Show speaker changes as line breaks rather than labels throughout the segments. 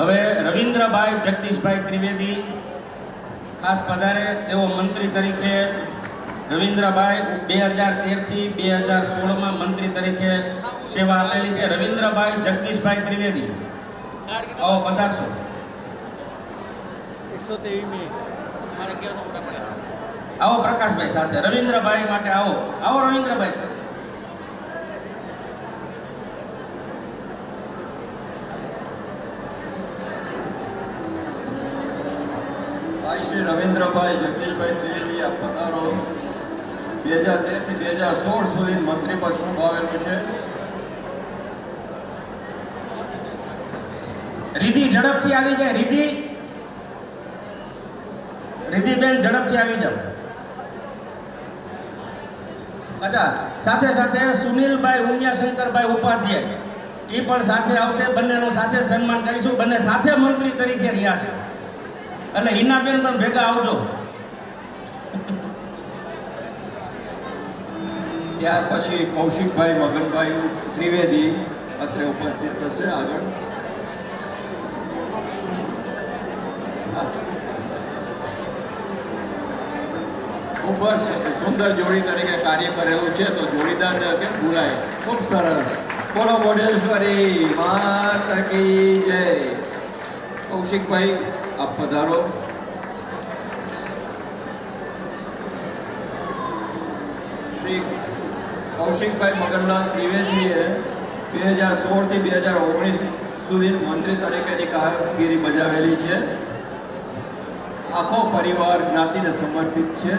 હવે રવિન્દ્રભાઈ જગદીશભાઈ ત્રિવેદી ખાસ પધારે. તેઓ મંત્રી તરીકે રવિન્દ્રભાઈ 2013 થી 2016 મંત્રી તરીકે સેવા આપેલી છે. રવિન્દ્રભાઈ જગદીશભાઈ ત્રિવેદી આવો પધારશો.
123
આવો પ્રકાશભાઈ સાથે રવિન્દ્રભાઈ માટે આવો. આવો રવિન્દ્રભાઈ.
ભાઈ શ્રી રવિન્દ્રભાઈ જગદીશભાઈ ત્રિવેદી આપ પધારો. 2013 થી 2016 સુધી મંત્રી પદ શુભ આવેલું છે.
રીધિ ઝડપથી આવી જાય. રીધિબેન ઝડપથી આવી જાઓ. અચ્છા, સાથે સાથે સુનિલભાઈ ઉમિયાશંકરભાઈ ઉપાધ્યાય એ પણ સાથે આવશે. બંનેનું સાથે સન્માન કરીશું. બંને સાથે મંત્રી તરીકે રહ્યા છે એટલે હિનાબેન પણ ભેગા આવજો.
ત્યાર પછી કૌશિકભાઈ મગનભાઈ ત્રિવેદી અત્રે ઉપસ્થિત થશે. આગળ ખૂબ જ સુંદર જોડી તરીકે કાર્ય કરેલું છે, તો જોડીદારને કેમ ભૂલાય. ખૂબ સરસ. બોલો મોઢેશ્વરી માતા કી જય. કૌશિકભાઈ આપ પધારો. શ્રી કૌશિકભાઈ મગનલાલ ત્રિવેદીએ 2016 થી 2019 સુધી મંત્રી તરીકેની કામગીરી બજાવેલી છે. આખો પરિવાર જ્ઞાતિને સમર્પિત છે.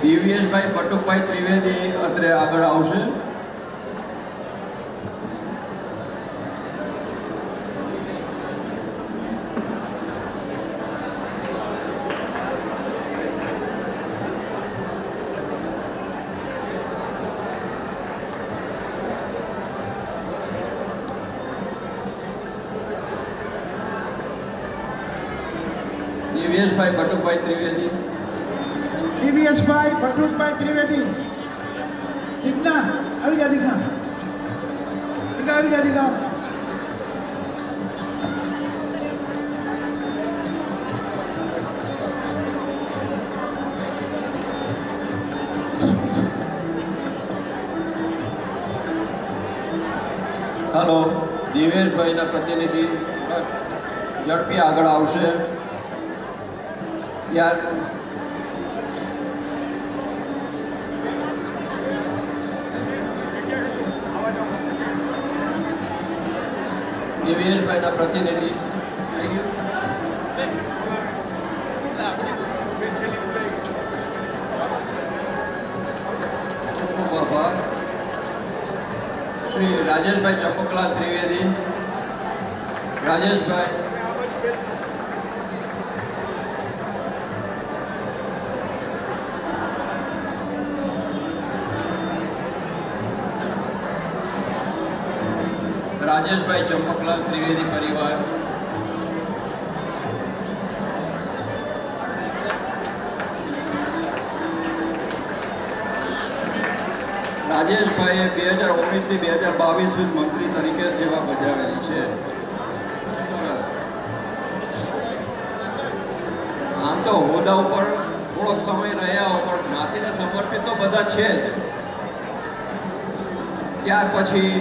દિવ્યેશભાઈ બટુકભાઈ ત્રિવેદી અત્રે આગળ આવશે. દિવ્યેશભાઈ બટુકભાઈ ત્રિવેદી.
દિવ્યેશભાઈ બટુકભાઈ ત્રિવેદી. દીકના આવી જા. દીકના આવી જા. દીકના
હાલો, દિવ્યેશભાઈના પ્રતિનિધિ ઝડપી આગળ આવશે. યાર દિવ્યેશભાઈના પ્રતિનિધિ શ્રી રાજેશભાઈ ચંપકલાલ ત્રિવેદી. રાજેશભાઈ રાજેશભાઈ ચંપકલાલ ત્રિવેદી પરિવાર. રાજેશભાઈએ 2019 થી 2022 સુધી મંત્રી તરીકે સેવા બજાવેલી છે. સરસ. આમ તો હોદ્દા ઉપર થોડોક સમય રહ્યા હો, પણ જ્ઞાતિને સમર્પિત તો બધા છે જ. ત્યાર પછી